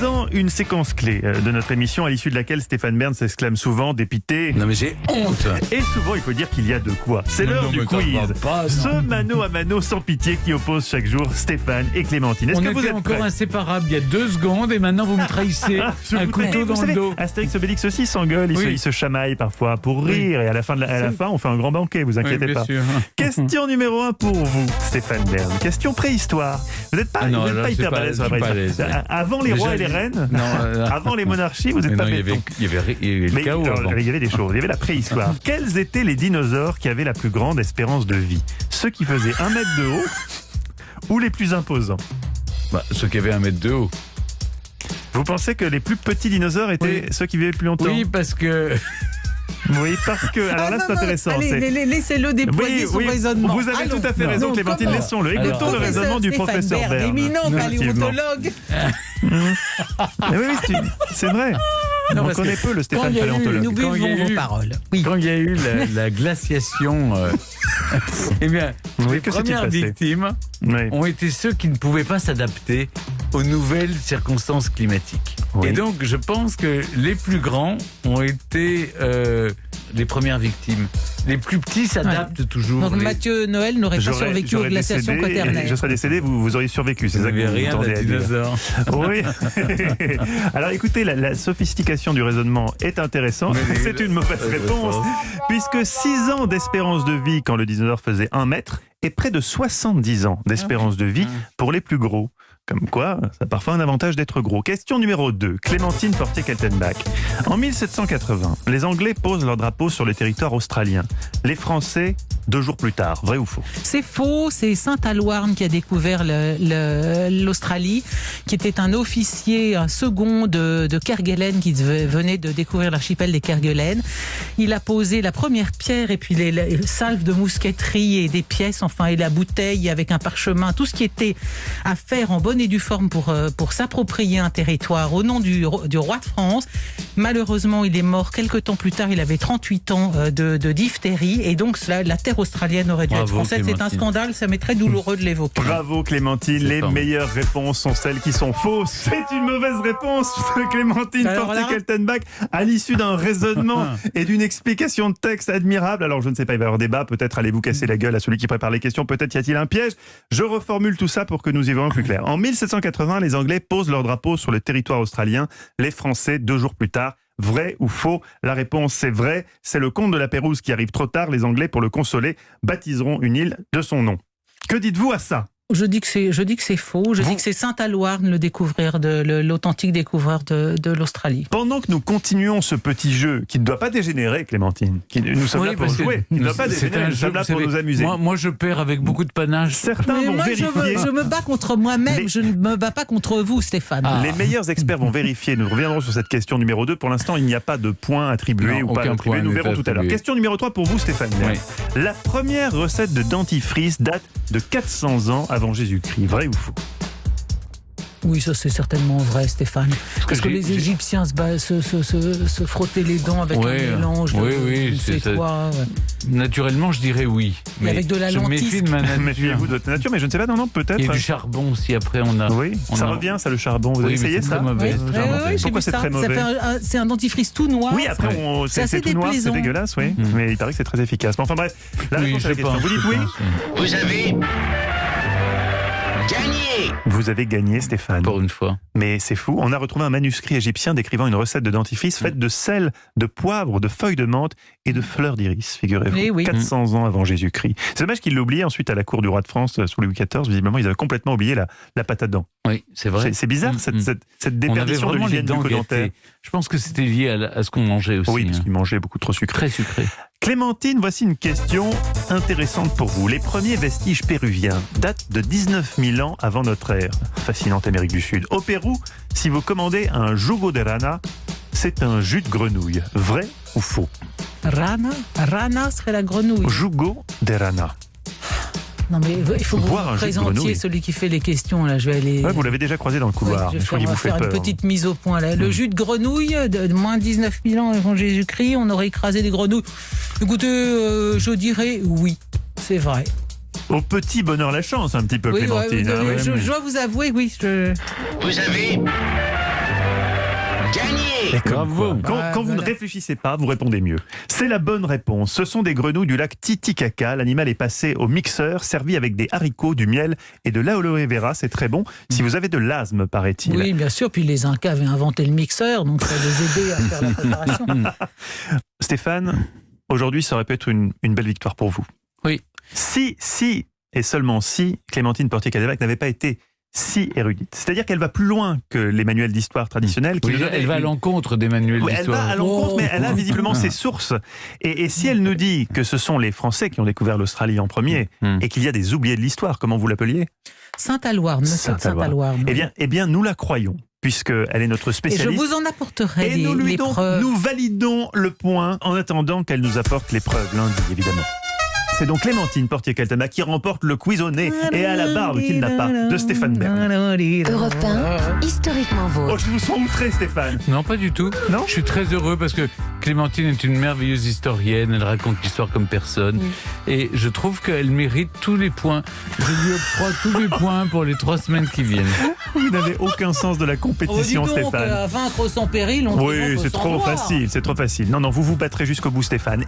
Dans une séquence clé de notre émission, à l'issue de laquelle Stéphane Bern s'exclame souvent dépité. Non mais j'ai honte. Et souvent, il faut dire qu'il y a de quoi. C'est Non, l'heure non, du mais t'en quiz. vas pas, non. Ce mano à mano sans pitié qui oppose chaque jour Stéphane et Clémentine. Est-ce On que vous était êtes encore prêts? inséparables il y a 2 secondes et maintenant vous me trahissez. Je Un vous- couteau vous dans savez, le dos. Astérix Obélix aussi s'engueulent, Oui. ils se chamaillent parfois pour Oui. rire. Et à la fin, on fait un grand banquet, vous Oui, inquiétez bien pas. sûr. Question numéro 1 pour vous, Stéphane Bern. Question préhistoire. Vous n'êtes pas, Ah non, vous êtes là, pas je suis hyper pas- balèze sur la je suis pas préhistoire. à l'aise, ouais. Avant les Déjà, rois et les reines, Non, avant les monarchies, vous n'êtes mais pas non, il y béton. avait le Mais chaos alors, avant. il y avait des choses, il y avait la préhistoire. Quels étaient les dinosaures qui avaient la plus grande espérance de vie? Ceux qui faisaient 1 mètre de haut ou les plus imposants? Bah, ceux qui avaient 1 mètre de haut. Vous pensez que les plus petits dinosaures étaient Oui. ceux qui vivaient le plus longtemps? Oui, parce que... Oui, parce que... Alors là, c'est intéressant. Allez, c'est- laissez-le déployer son raisonnement. vous avez Allons. tout à fait raison, Non, Clémentine, comment laissons-le. Alors, Écoutons le raisonnement du professeur Bern, Bern. éminent Effectivement. paléontologue. Mais oui, c'est vrai. Non, On parce connaît que peu le quand Stéphane il y a eu- paléontologue. Nous Quand il y a buvons vos eu- paroles. Oui. Quand il y a eu la glaciation, eh bien, Oui, les que s'est-il premières passé? victimes Oui. ont été ceux qui ne pouvaient pas s'adapter aux nouvelles circonstances climatiques. Oui. Et donc, je pense que les plus grands ont été les premières victimes. Les plus petits s'adaptent toujours. Donc Les- Mathieu Noël n'aurait pas survécu aux j'aurais glaciations décédé, quaternaires. je serais décédé, vous auriez survécu. C'est Vous ça que n'avez vous rien tendez d'un à dire. dinosaure. Oui. Alors écoutez, la sophistication du raisonnement est intéressante. Mais- C'est une mauvaise réponse, puisque 6 ans d'espérance de vie quand le dinosaure faisait 1 mètre et près de 70 ans d'espérance de vie pour les plus gros. Comme quoi, ça a parfois un avantage d'être gros. Question numéro 2. Clémentine Portier-Kaltenbach. En 1780, les Anglais posent leur drapeau sur le territoire australien. Les Français, 2 jours plus tard. Vrai ou faux? C'est faux, c'est Saint-Alouarn qui a découvert l'Australie, qui était un officier, un second de Kerguelen qui venait de découvrir l'archipel des Kerguelen. Il a posé la première pierre et puis les salves de mousqueterie et des pièces, enfin, et la bouteille avec un parchemin, tout ce qui était à faire en bonne et due forme pour s'approprier un territoire au nom du roi de France. Malheureusement, il est mort quelques temps plus tard, il avait 38 ans de diphtérie et donc la terre australienne aurait dû Bravo, être française. C'est un Clémentine. scandale, ça m'est très douloureux de l'évoquer. Bravo Clémentine, C'est les formidable. meilleures réponses sont celles qui sont fausses. C'est une mauvaise réponse de Clémentine Alors là- Portier-Kaltenbach à l'issue d'un raisonnement et d'une explication de texte admirable. Alors je ne sais pas, il va y avoir débat, peut-être allez-vous casser la gueule à celui qui prépare les questions, peut-être y a-t-il un piège. Je reformule tout ça pour que nous y voyons plus clair. En 1780, les Anglais posent leur drapeau sur le territoire australien, les Français 2 jours plus tard. Vrai ou faux? La réponse c'est vrai. C'est le comte de la Pérouse qui arrive trop tard. Les Anglais, pour le consoler, baptiseront une île de son nom. Que dites-vous à ça? Je dis que c'est faux. Je dis que c'est Saint-Alouarn, l'authentique découvreur de l'Australie. Pendant que nous continuons ce petit jeu qui ne doit pas dégénérer, Clémentine, nous sommes là pour parce que jouer, il ne doit pas c'est dégénérer, un nous sommes jeu, là vous pour savez, nous amuser. Moi, je perds avec beaucoup de panache. Certains Mais vont moi, vérifier. je me bats contre moi-même. Les- Je ne me bats pas contre vous, Stéphane. Ah. Les meilleurs experts vont vérifier. Nous reviendrons sur cette question numéro 2. Pour l'instant, il n'y a pas de points attribués Non, ou pas aucun attribués. point Nous n'est verrons tout à l'heure. attribué. Question numéro 3 pour vous, Stéphane. Oui. La première recette de dentifrice date de 400 ans avant Jésus-Christ. Vrai ou faux? Oui, ça c'est certainement vrai, Stéphane. Parce que j'ai- les j'ai- Égyptiens se frottaient les dents avec Ouais, un mélange de oui, je ne sais c'est- quoi. Ouais. Naturellement, je dirais oui. Et avec de la je me lentille. méfie de ma nature. Méfiez-vous de votre nature, mais je ne sais pas. Non, peut-être. Il y a du charbon si après on a. Oui, on ça a- revient, ça, le charbon. Vous Oui, avez mais essayé c'est ça? très mauvais. Oui, ce oui, charbon. oui, j'ai Pourquoi vu c'est ça. très mauvais? C'est un dentifrice tout noir. Oui, après, C'est assez c'est tout noir, c'est déplaisant. dégueulasse, oui. Mm. Mais il paraît que c'est très efficace. Bon, enfin bref, la Oui, réponse à la je question. pense, Vous dites je oui? pense, oui. Vous avez gagné. Vous avez gagné, Stéphane. Pour une fois. Mais c'est fou, on a retrouvé un manuscrit égyptien décrivant une recette de dentifrice faite de sel, de poivre, de feuilles de menthe et de fleurs d'iris, figurez-vous. Eh oui. 400 ans avant Jésus-Christ. C'est dommage qu'ils l'aient oublié ensuite à la cour du roi de France sous Louis XIV. Visiblement, ils avaient complètement oublié la pâte à dents. Oui, c'est vrai. C'est bizarre, Mm, cette mm. cette On avait déperdition de vraiment les l'hygiène dents bucco-dentaire. gâtées. Je pense que c'était lié à ce qu'on mangeait aussi. Oui, parce hein. qu'ils mangeaient beaucoup trop sucré. Très sucré. Clémentine, voici une question intéressante pour vous. Les premiers vestiges péruviens datent de 19 000 ans avant notre ère. Fascinante Amérique du Sud. Au Pérou, si vous commandez un jugo de rana, c'est un jus de grenouille. Vrai ou faux? Rana serait la grenouille. Jugo de rana. Non mais il faut que vous Boire un me jus de présentiez grenouille. celui qui fait les questions. Là, je vais aller. Ouais, vous l'avez déjà croisé dans le Oui, couloir. je Je crois qu'il vais vous fait faire peur. une petite mise au point là. Le jus de grenouille de moins 19 000 ans avant Jésus-Christ, on aurait écrasé des grenouilles. Écoutez, je dirais oui, c'est vrai. Au petit bonheur la chance, un petit peu, Oui, Clémentine. ouais, hein, ouais. je dois vous avouer, oui. Vous avez Et comme Bravo. quoi, quand vous ne réfléchissez pas, vous répondez mieux. C'est la bonne réponse. Ce sont des grenouilles du lac Titicaca. L'animal est passé au mixeur, servi avec des haricots, du miel et de l'aloe vera. C'est très bon si vous avez de l'asthme, paraît-il. Oui, bien sûr. Puis les Incas avaient inventé le mixeur, donc ça les aidait à faire la préparation. Stéphane, aujourd'hui, ça aurait pu être une belle victoire pour vous. Oui. Si, et seulement si, Clémentine Portier-Cadillac n'avait pas été si érudite. C'est-à-dire qu'elle va plus loin que les manuels d'histoire traditionnels. Oui, elle va à l'encontre des manuels Oui, elle d'histoire. va à l'encontre, mais elle a visiblement ses sources. Et si elle nous dit que ce sont les Français qui ont découvert l'Australie en premier, et qu'il y a des oubliés de l'histoire, comment vous l'appeliez ? Saint-Aloirn, monsieur de Saint-Aloirn. Eh bien, nous la croyons, puisqu'elle est notre Et spécialiste. je vous en apporterai les donc, preuves. nous validons le point en attendant qu'elle nous apporte les preuves lundi, évidemment. C'est donc Clémentine Portier-Caldama qui remporte le quiz au nez et à la barbe qu'il n'a pas de Stéphane Bern. Europe 1, historiquement Oh, vôtre. je vous sens outré, Stéphane. Non, pas du tout. Non ? Je suis très heureux parce que Clémentine est une merveilleuse historienne. Elle raconte l'histoire comme personne. Et je trouve qu'elle mérite tous les points. Je lui octroie tous les points pour les 3 semaines qui viennent. Vous n'avez aucun sens de la compétition, Stéphane. Vaincre sans péril, on Oui, c'est trop facile, c'est trop facile. Non, vous vous battrez jusqu'au bout, Stéphane.